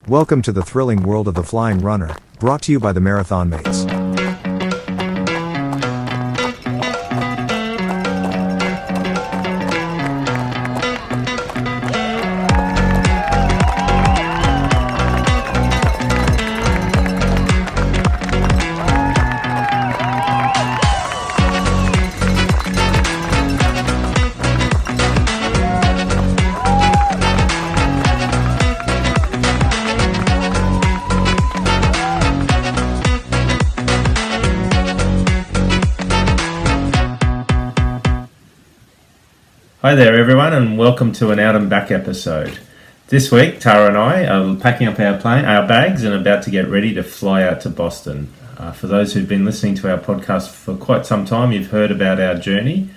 Welcome to the thrilling world of the flying runner, brought to you by the Marathon Mates. Hi there everyone and welcome to an out and back episode. This week Tara and I are packing up our bags and about to get ready to fly out to Boston. For those who've been listening to our podcast for quite some time, you've heard about our journey,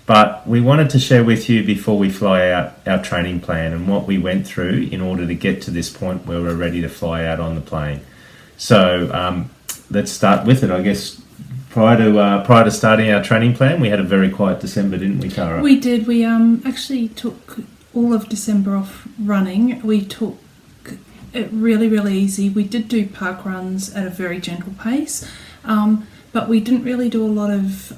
but we wanted to share with you before we fly out our training plan and what we went through in order to get to this point where we're ready to fly out on the plane. So let's start with it, I guess. Prior to starting our training plan, we had a very quiet December, didn't we, Tara? We did. We actually took all of December off running. We took it really, really easy. We did do park runs at a very gentle pace, but we didn't really do a lot of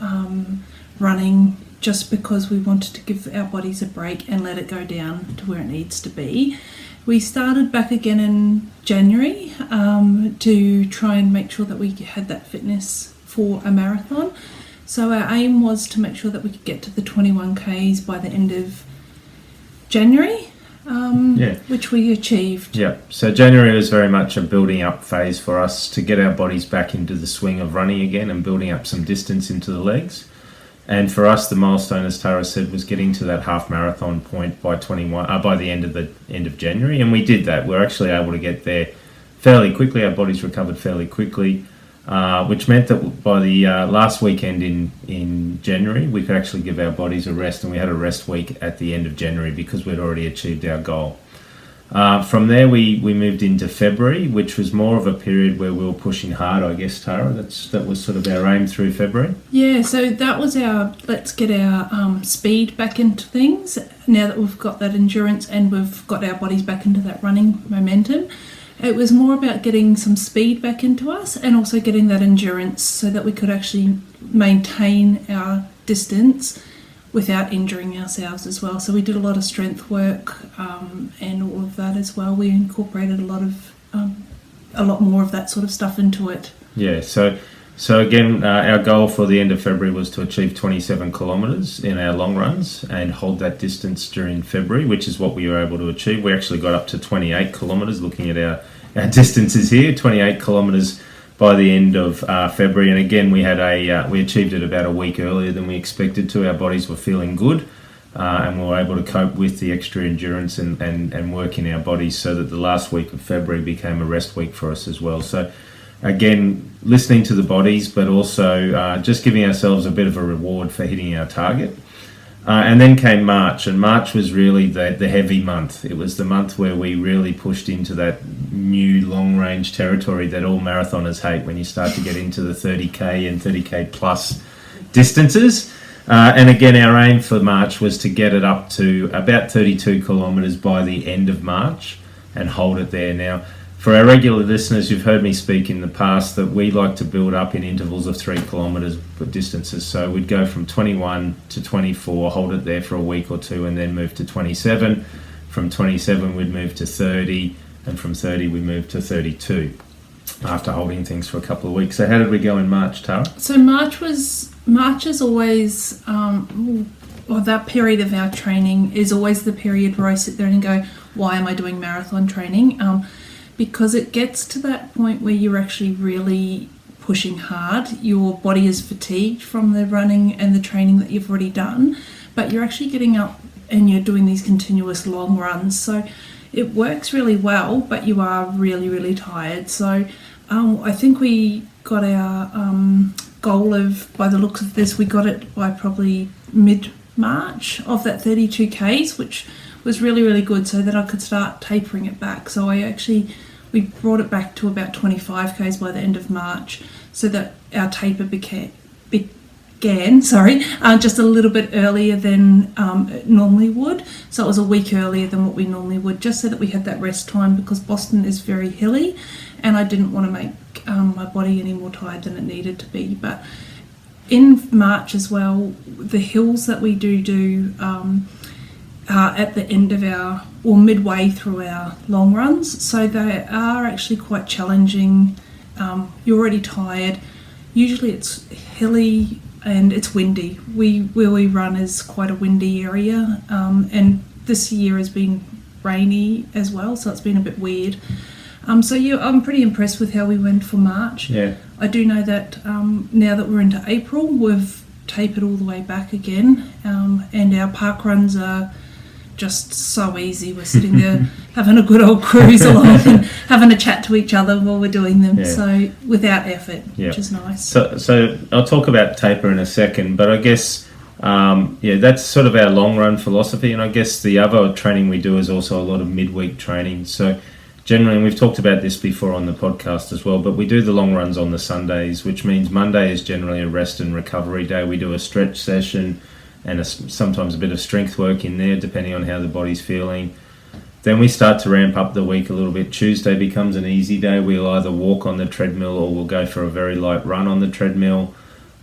running just because we wanted to give our bodies a break and let it go down to where it needs to be. We started back again in January to try and make sure that we had that fitness for a marathon. So our aim was to make sure that we could get to the 21Ks by the end of January, which we achieved. Yeah, so January was very much a building up phase for us to get our bodies back into the swing of running again and building up some distance into the legs. And for us, the milestone, as Tara said, was getting to that half marathon point by the end of January, and we did that. We're actually able to get there fairly quickly. Our bodies recovered fairly quickly. Which meant that by the last weekend in January, we could actually give our bodies a rest, and we had a rest week at the end of January because we'd already achieved our goal. From there, we moved into February, which was more of a period where we were pushing hard, I guess, Tara. That was sort of our aim through February. Yeah, so that was let's get our speed back into things now that we've got that endurance and we've got our bodies back into that running momentum. It was more about getting some speed back into us and also getting that endurance so that we could actually maintain our distance without injuring ourselves as well. So we did a lot of strength work and all of that as well. We incorporated a lot more of that sort of stuff into it. Yeah, so again, our goal for the end of February was to achieve 27 kilometres in our long runs and hold that distance during February, which is what we were able to achieve. We actually got up to 28 kilometres looking at our distances here, 28 kilometres by the end of February. And again, we achieved it about a week earlier than we expected to. Our bodies were feeling good and we were able to cope with the extra endurance and work in our bodies so that the last week of February became a rest week for us as well. So again, listening to the bodies, but also just giving ourselves a bit of a reward for hitting our target. And then came March, and March was really the heavy month. It was the month where we really pushed into that new long-range territory that all marathoners hate when you start to get into the 30K and 30K plus distances. And again, our aim for March was to get it up to about 32 kilometres by the end of March and hold it there. Now, for our regular listeners, you've heard me speak in the past that we like to build up in intervals of 3 kilometres for distances. So we'd go from 21 to 24, hold it there for a week or two, and then move to 27. From 27, we'd move to 30, and from 30, we moved to 32 after holding things for a couple of weeks. So how did we go in March, Tara? So March is always, that period of our training is always the period where I sit there and go, why am I doing marathon training? Because it gets to that point where you're actually really pushing hard. Your body is fatigued from the running and the training that you've already done, but you're actually getting up and you're doing these continuous long runs. So it works really well, but you are really, really tired. So I think we got our goal of, by the looks of this, we got it by probably mid-March of that 32 Ks, which was really, really good so that I could start tapering it back. So we brought it back to about 25 Ks by the end of March so that our taper just a little bit earlier than it normally would. So it was a week earlier than what we normally would, just so that we had that rest time, because Boston is very hilly and I didn't want to make my body any more tired than it needed to be. But in March as well, the hills that we do are at the end of or midway through our long runs. So they are actually quite challenging. You're already tired. Usually it's hilly and it's windy. Where we run is quite a windy area, and this year has been rainy as well, so it's been a bit weird. I'm pretty impressed with how we went for March. Yeah. I do know that now that we're into April, we've tapered all the way back again, and our park runs are just so easy. We're sitting there having a good old cruise along and having a chat to each other while we're doing them. Yeah. So without effort, which is nice. So I'll talk about taper in a second, but I guess that's sort of our long run philosophy. And I guess the other training we do is also a lot of midweek training. So generally, and we've talked about this before on the podcast as well, but we do the long runs on the Sundays, which means Monday is generally a rest and recovery day. We do a stretch session and sometimes a bit of strength work in there, depending on how the body's feeling. Then we start to ramp up the week a little bit. Tuesday becomes an easy day. We'll either walk on the treadmill or we'll go for a very light run on the treadmill.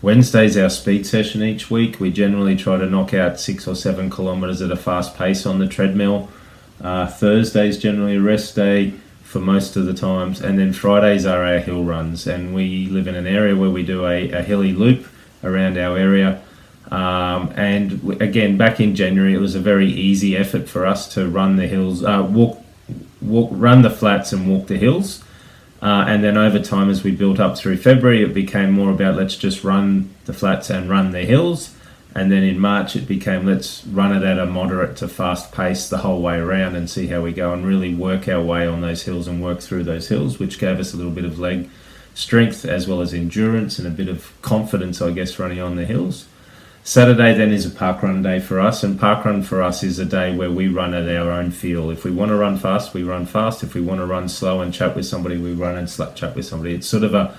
Wednesday's our speed session each week. We generally try to knock out 6 or 7 kilometres at a fast pace on the treadmill. Thursday's generally a rest day for most of the times. And then Fridays are our hill runs. And we live in an area where we do a hilly loop around our area. Again, back in January, it was a very easy effort for us to run the hills, run the flats and walk the hills. And then over time, as we built up through February, it became more about let's just run the flats and run the hills. And then in March, it became let's run it at a moderate to fast pace the whole way around and see how we go and really work our way on those hills and work through those hills, which gave us a little bit of leg strength as well as endurance and a bit of confidence, I guess, running on the hills. Saturday then is a park run day for us, and park run for us is a day where we run at our own feel. If we want to run fast, we run fast. If we want to run slow and chat with somebody, we run and chat with somebody. It's sort of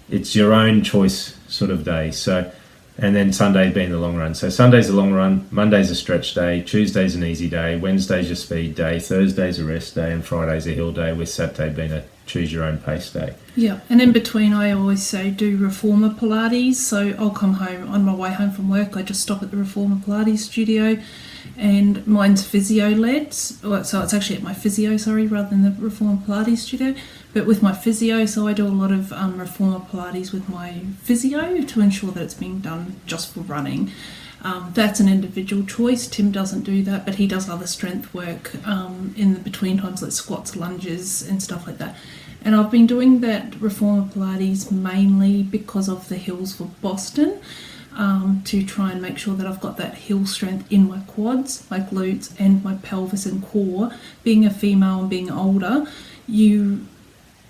it's your own choice sort of day. So, and then Sunday being the long run. So Sunday's a long run, Monday's a stretch day, Tuesday's an easy day, Wednesday's your speed day, Thursday's a rest day, and Friday's a hill day, with Saturday being a choose your own pace day. Yeah, and in between I always say do reformer Pilates. So I'll come home, on my way home from work, I just stop at the reformer Pilates studio, and mine's physio led, so it's actually at my physio, rather than the reformer Pilates studio, but with my physio. So I do a lot of reformer Pilates with my physio to ensure that it's being done just for running. That's an individual choice. Tim doesn't do that, but he does other strength work in the between times, like squats, lunges and stuff like that. And I've been doing that reformer Pilates mainly because of the hills for Boston, to try and make sure that I've got that hill strength in my quads, my glutes and my pelvis and core. Being a female and being older,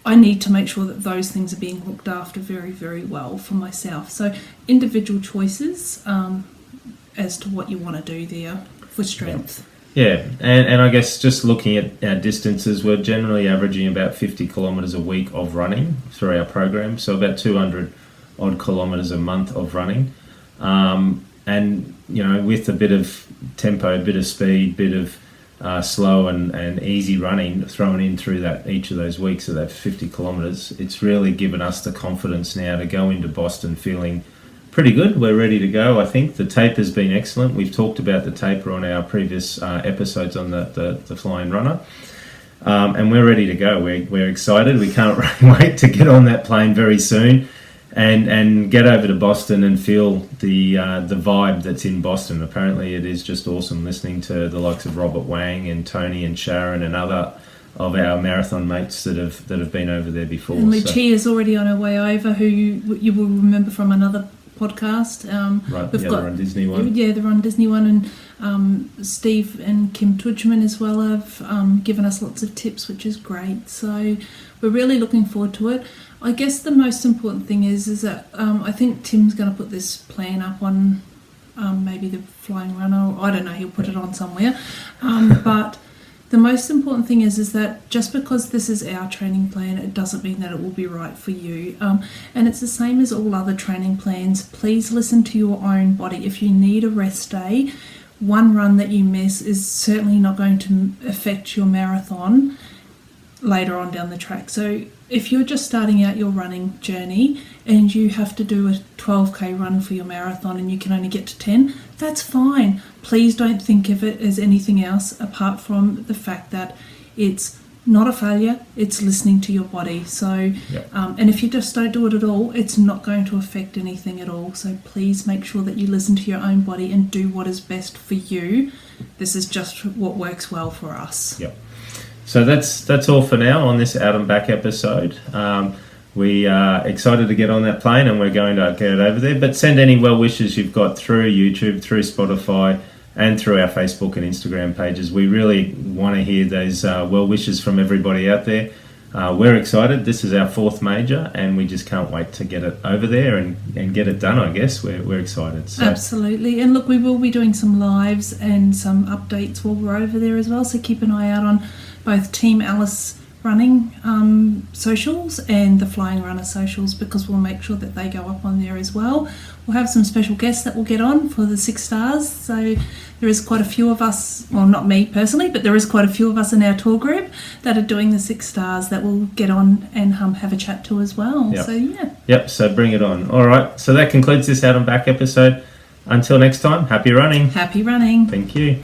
I need to make sure that those things are being looked after very, very well for myself. So individual choices as to what you want to do there for strength. Yeah, and I guess just looking at our distances, we're generally averaging about 50 kilometres a week of running through our program, so about 200 odd kilometres a month of running. And, with a bit of tempo, a bit of speed, bit of slow and easy running thrown in through each of those weeks of that 50 kilometres, it's really given us the confidence now to go into Boston feeling pretty good. We're ready to go. I think the taper's been excellent. We've talked about the taper on our previous episodes on the Flying Runner, and we're ready to go. We're excited. We can't wait to get on that plane very soon and get over to Boston and feel the vibe that's in Boston. Apparently it is just awesome, listening to the likes of Robert Wang and Tony and Sharon and other of our marathon mates that have been over there before. And Lucia's already on her way over, who you will remember from another podcast. They're on Disney one. Yeah, they're on Disney one, and Steve and Kim Tudgeman as well have given us lots of tips, which is great. So we're really looking forward to it. I guess the most important thing is that I think Tim's going to put this plan up on maybe the Flying Runner. I don't know, he'll put it on somewhere. But the most important thing is that just because this is our training plan, it doesn't mean that it will be right for you. And it's the same as all other training plans. Please listen to your own body. If you need a rest day, one run that you miss is certainly not going to affect your marathon later on down the track. So if you're just starting out your running journey and you have to do a 12k run for your marathon and you can only get to 10, that's fine. Please don't think of it as anything else apart from the fact that it's not a failure, it's listening to your body. So and if you just don't do it at all, it's not going to affect anything at all. So please make sure that you listen to your own body and do what is best for you. This is just what works well for us. Yep. So that's all for now on this Out and Back episode. We are excited to get on that plane and we're going to get over there. But send any well wishes you've got through YouTube, through Spotify, and through our Facebook and Instagram pages. We really want to hear those well wishes from everybody out there. We're excited. This is our 4th major and we just can't wait to get it over there and get it done, I guess. We're excited. So. Absolutely. And look, we will be doing some lives and some updates while we're over there as well. So keep an eye out on both Team Ellis running socials and the Flying Runner socials, because we'll make sure that they go up on there as well. We'll have some special guests that will get on for the 6 stars. So there is quite a few of us, well, not me personally, but there is quite a few of us in our tour group that are doing the 6 stars that will get on and have a chat to as well. Yep. So yeah. Yep, so bring it on. All right, so that concludes this Out and Back episode. Until next time, happy running. Happy running. Thank you.